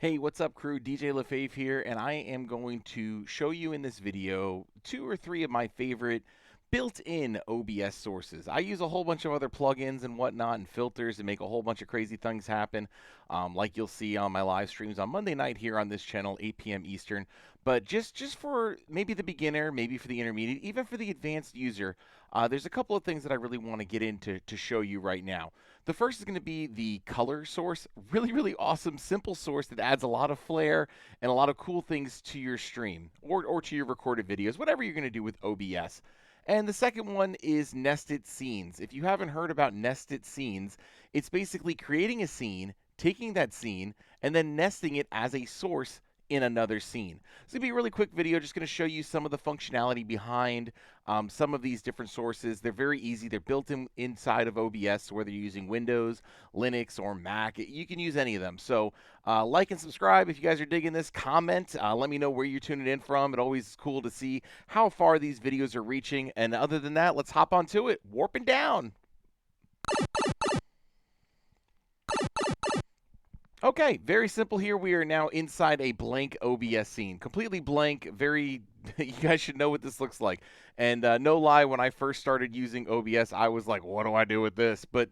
Hey, what's up, crew? DJ LaFave here, and I am going to show you in this video 2 or 3 of my favorite built-in OBS sources. I use a whole bunch of other plugins and whatnot and filters to make a whole bunch of crazy things happen, like you'll see on my live streams on Monday night here on this channel, 8 p.m. Eastern. But just for maybe the beginner, maybe for the intermediate, even for the advanced user, there's a couple of things that I really want to get into to show you right now. The first is going to be the color source. Really awesome, simple source that adds a lot of flair and a lot of cool things to your stream or to your recorded videos, whatever you're going to do with OBS. And the second one is nested scenes. If you haven't heard about nested scenes, it's basically creating a scene, taking that scene, and then nesting it as a source in another scene. It's going to be a really quick video, just going to show you some of the functionality behind some of these different sources. They're very easy. They're built inside of OBS, so whether you're using Windows, Linux, or Mac, you can use any of them. So like and subscribe if you guys are digging this. Comment. Let me know where you're tuning in from. It always is cool to see how far these videos are reaching. And other than that, let's hop onto it. Warping down. Okay, very simple here. We are now inside a blank OBS scene. Completely blank, very, you guys should know what this looks like. And no lie, when I first started using OBS, I was like, what do I do with this? But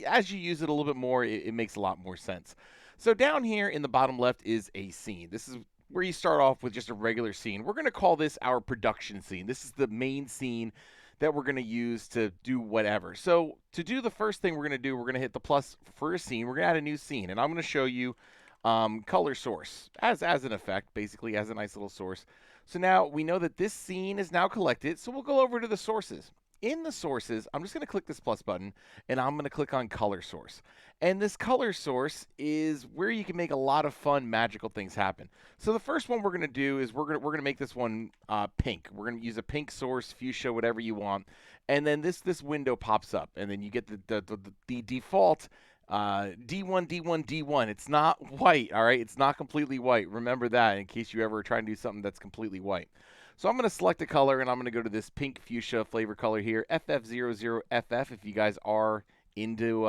as you use it a little bit more, it makes a lot more sense. So down here in the bottom left is a scene. This is where you start off with just a regular scene. We're going to call this our production scene. This is the main scene that we're going to use to do whatever. So to do the first thing we're going to do, we're going to hit the plus for a scene. We're going to add a new scene, and I'm going to show you color source as an effect, basically as a nice little source. So now we know that this scene is now collected, so we'll go over to the sources. In the sources, I'm just going to click this plus button, and I'm going to click on color source. And this color source is where you can make a lot of fun, magical things happen. So the first one we're going to do is we're going to make this one pink. We're going to use a pink source, fuchsia, whatever you want. And then this window pops up, and then you get the default D1, D1, D1. It's not white, all right? It's not completely white. Remember that in case you ever try and do something that's completely white. So I'm going to select a color, and I'm going to go to this pink fuchsia flavor color here, FF00FF, if you guys are into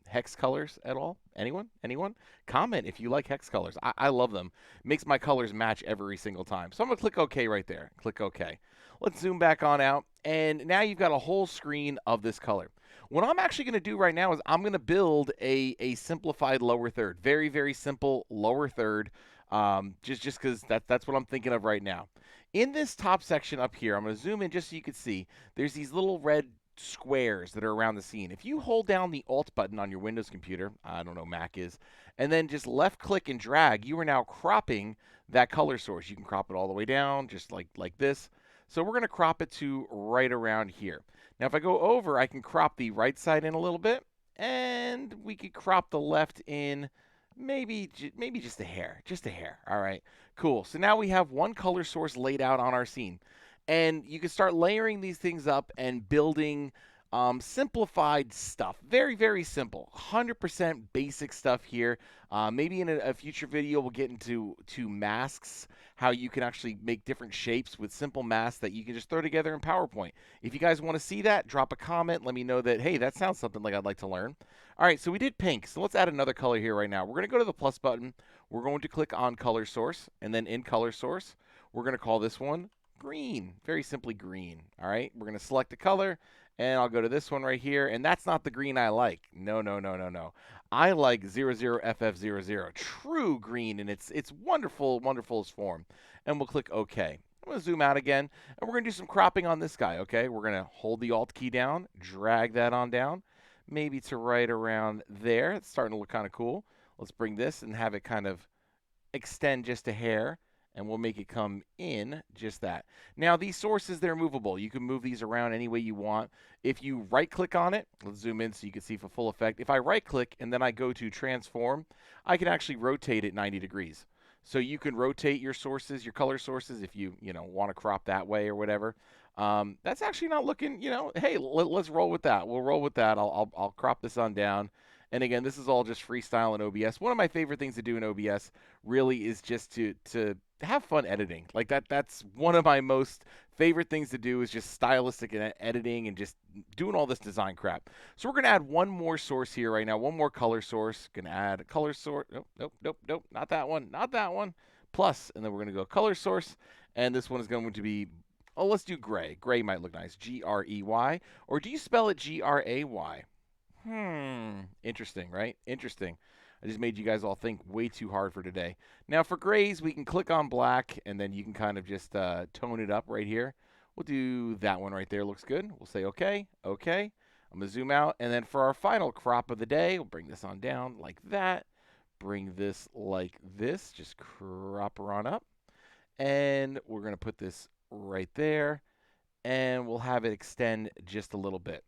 hex colors at all. Anyone? Comment if you like hex colors. I love them. It makes my colors match every single time. So I'm going to click OK right there. Click OK. Let's zoom back on out, and now you've got a whole screen of this color. What I'm actually going to do right now is I'm going to build a simplified lower third. Very simple lower third, just because that's what I'm thinking of right now. In this top section up here, I'm going to zoom in just so you can see, there's these little red squares that are around the scene. If you hold down the Alt button on your Windows computer, I don't know, Mac is, and then just left click and drag, you are now cropping that color source. You can crop it all the way down, just like this. So we're going to crop it to right around here. Now if I go over, I can crop the right side in a little bit, and we could crop the left in maybe just a hair. All right, cool. So now we have one color source laid out on our scene. And you can start layering these things up and building simplified stuff. Very simple. 100% basic stuff here. Maybe in a future video we'll get into masks, how you can actually make different shapes with simple masks that you can just throw together in PowerPoint. If you guys want to see that, drop a comment. Let me know that, hey, that sounds something like I'd like to learn. All right, so we did pink. So let's add another color here right now. We're going to go to the plus button. We're going to click on color source, and then in color source, we're going to call this one green. Very simply green. All right, we're going to select a color, and I'll go to this one right here, and that's not the green I like. No. I like 00FF00, true green in its wonderfulest form. And we'll click OK. I'm going to zoom out again, and we're going to do some cropping on this guy, okay? We're going to hold the Alt key down, drag that on down, maybe to right around there. It's starting to look kind of cool. Let's bring this and have it kind of extend just a hair, and we'll make it come in just that. Now, these sources, they're movable. You can move these around any way you want. If you right-click on it, let's zoom in so you can see for full effect. If I right-click and then I go to transform, I can actually rotate it 90 degrees. So you can rotate your sources, your color sources, if you want to crop that way or whatever. That's actually not looking, hey, let's roll with that. We'll roll with that. I'll crop this on down. And again, this is all just freestyle in OBS. One of my favorite things to do in OBS really is just to have fun editing. Like that's one of my most favorite things to do is just stylistic editing and just doing all this design crap. So we're going to add one more source here right now, one more color source. Going to add a color source. Nope, not that one, not that one. Plus, and then we're going to go color source, and this one is going to be, oh, let's do gray. Gray might look nice. Grey. Or do you spell it Gray? Interesting, right? Interesting. I just made you guys all think way too hard for today. Now for grays, we can click on black, and then you can kind of just tone it up right here. We'll do that one right there. Looks good. We'll say okay, okay. I'm going to zoom out, and then for our final crop of the day, we'll bring this on down like that. Bring this like this. Just crop her on up. And we're going to put this right there, and we'll have it extend just a little bit.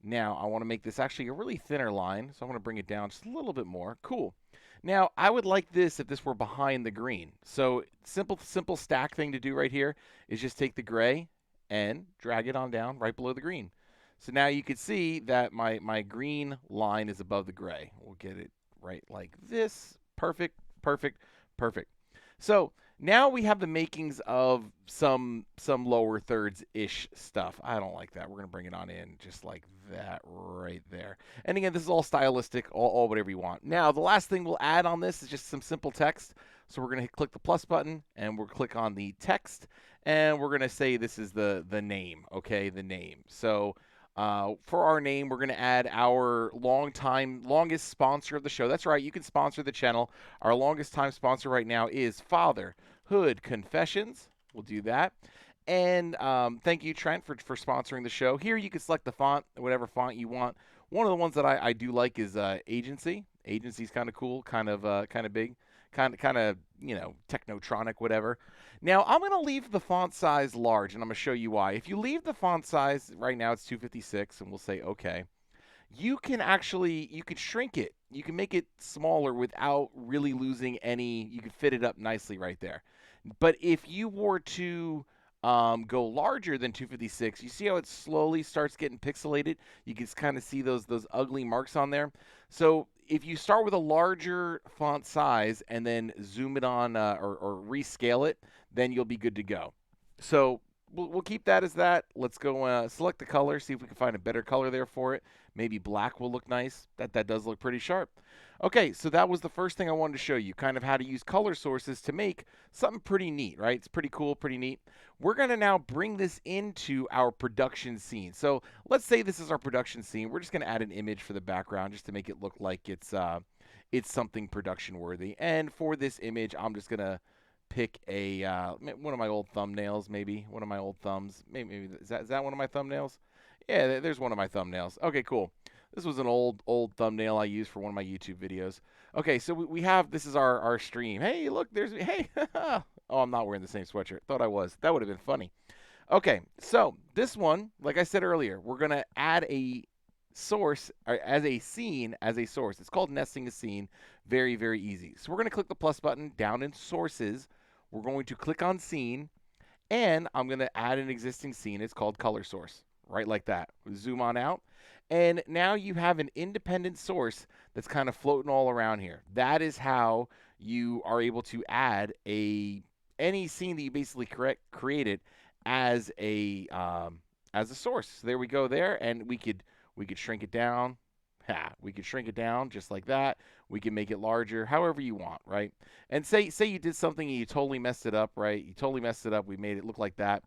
Now, I want to make this actually a really thinner line, so I'm going to bring it down just a little bit more. Cool. Now, I would like this if this were behind the green. So, simple stack thing to do right here is just take the gray and drag it on down right below the green. So now you can see that my green line is above the gray. We'll get it right like this. Perfect, perfect, perfect. So now we have the makings of some lower thirds-ish stuff. I don't like that. We're going to bring it on in just like that right there. And again, this is all stylistic, all whatever you want. Now, the last thing we'll add on this is just some simple text. So we're going to click the plus button, and we'll click on the text, and we're going to say this is the name, okay, the name. So for our name, we're going to add our longest sponsor of the show. That's right, you can sponsor the channel. Our longest time sponsor right now is Fatherhood Confessions. We'll do that. And thank you, Trent, for sponsoring the show. Here you can select the font, whatever font you want. One of the ones that I do like is Agency. Agency's kind of cool, kind of big, kind of technotronic, whatever. Now, I'm going to leave the font size large, and I'm going to show you why. If you leave the font size, right now it's 256, and we'll say okay. You can shrink it. You can make it smaller without really losing any. You can fit it up nicely right there. But if you were to go larger than 256, you see how it slowly starts getting pixelated? You can kind of see those ugly marks on there. So if you start with a larger font size and then zoom it on or rescale it, then you'll be good to go. So we'll keep that as that. Let's go select the color, see if we can find a better color there for it. Maybe black will look nice. That does look pretty sharp. Okay, so that was the first thing I wanted to show you, kind of how to use color sources to make something pretty neat, right? It's pretty cool, pretty neat. We're going to now bring this into our production scene. So let's say this is our production scene. We're just going to add an image for the background just to make it look like it's something production worthy. And for this image, I'm just going to pick a one of my old thumbnails, maybe one of my old thumbs. Maybe is that one of my thumbnails? Yeah, there's one of my thumbnails. Okay, cool. This was an old thumbnail I used for one of my YouTube videos. Okay, so we have, this is our stream. Hey, look, hey. Oh, I'm not wearing the same sweatshirt. Thought I was. That would have been funny. Okay, so this one, like I said earlier, we're going to add a source as a scene as a source. It's called nesting a scene. Very, very easy. So we're going to click the plus button down in sources. We're going to click on scene, and I'm going to add an existing scene. It's called color source, right like that. We zoom on out, and now you have an independent source that's kind of floating all around here. That is how you are able to add any scene that you basically created as a source. So there we go there, and we could shrink it down. We could shrink it down just like that. We can make it larger, however you want, right? And say you did something and you totally messed it up, right? You totally messed it up. We made it look like that.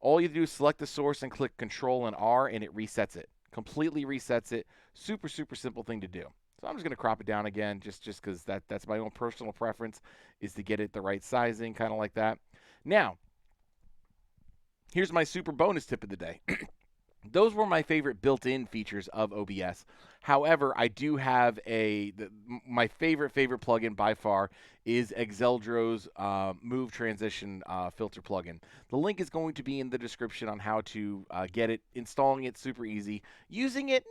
All you do is select the source and click Control and R, and it resets it. Completely resets it. Super, super simple thing to do. So I'm just going to crop it down again just because that's my own personal preference, is to get it the right sizing, kind of like that. Now, here's my super bonus tip of the day. Those were my favorite built-in features of OBS. However, I do have my favorite plugin by far is Exeldro's Move Transition Filter plugin. The link is going to be in the description on how to get it. Installing it, super easy. Using it,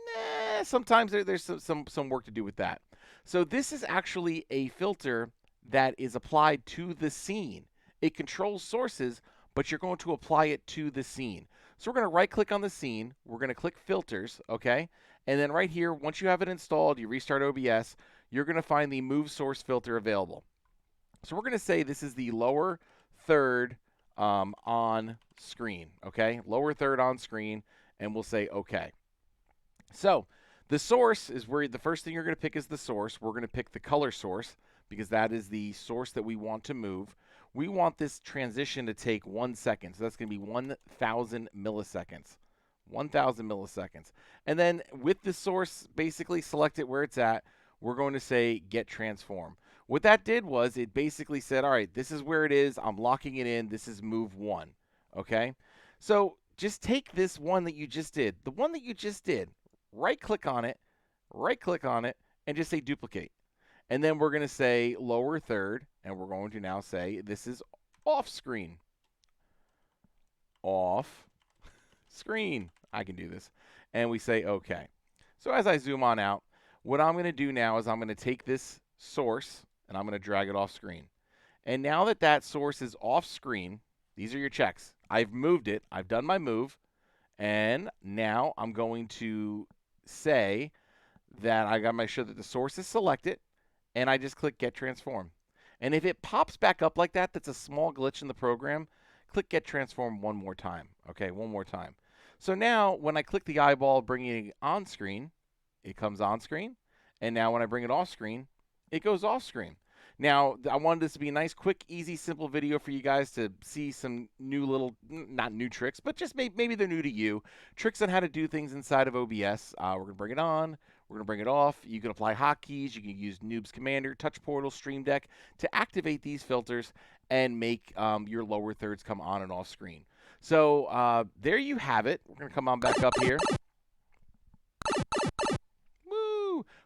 sometimes there's some work to do with that. So this is actually a filter that is applied to the scene. It controls sources, but you're going to apply it to the scene. So we're going to right-click on the scene. We're going to click Filters, okay? And then right here, once you have it installed, you restart OBS, you're going to find the Move Source filter available. So we're going to say this is the lower third on screen, okay? Lower third on screen, and we'll say OK. So the source is where the first thing you're going to pick is the source. We're going to pick the color source because that is the source that we want to move. We want this transition to take 1 second. So that's going to be 1,000 milliseconds. 1,000 milliseconds. And then with the source, basically select it where it's at. We're going to say get transform. What that did was it basically said, all right, this is where it is. I'm locking it in. This is move 1. Okay? So just take this one that you just did. The one that you just did. Right-click on it, and just say duplicate. And then we're going to say lower third, and we're going to now say this is off screen. Off screen. I can do this. And we say OK. So as I zoom on out, what I'm going to do now is I'm going to take this source, and I'm going to drag it off screen. And now that that source is off screen, these are your checks. I've moved it. I've done my move. And now I'm going to say that I got to make sure that the source is selected, and I just click Get Transform. And if it pops back up like that, that's a small glitch in the program, click Get Transform one more time. Okay, one more time. So now when I click the eyeball, bringing it on screen, it comes on screen. And now when I bring it off screen, it goes off screen. Now, I wanted this to be a nice, quick, easy, simple video for you guys to see some new little, not new tricks, but just maybe they're new to you. Tricks on how to do things inside of OBS. We're going to bring it on. We're going to bring it off. You can apply hotkeys. You can use Noob's Commander, Touch Portal, Stream Deck to activate these filters and make your lower thirds come on and off screen. So there you have it. We're going to come on back up here.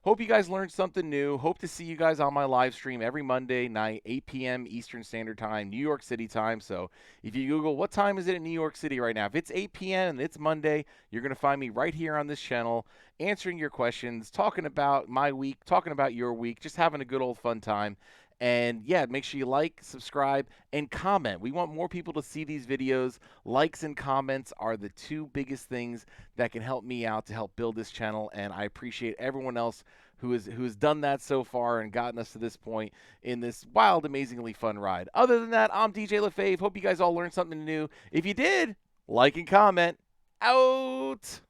Hope you guys learned something new. Hope to see you guys on my live stream every Monday night, 8 p.m. Eastern Standard Time, New York City time. So if you Google what time is it in New York City right now, if it's 8 p.m. and it's Monday, you're going to find me right here on this channel answering your questions, talking about my week, talking about your week, just having a good old fun time. And yeah, make sure you like, subscribe, and comment. We want more people to see these videos. Likes and comments are the two biggest things that can help me out to help build this channel. And I appreciate everyone else who has done that so far and gotten us to this point in this wild, amazingly fun ride. Other than that, I'm DJ LaFave. Hope you guys all learned something new. If you did, like and comment. Out!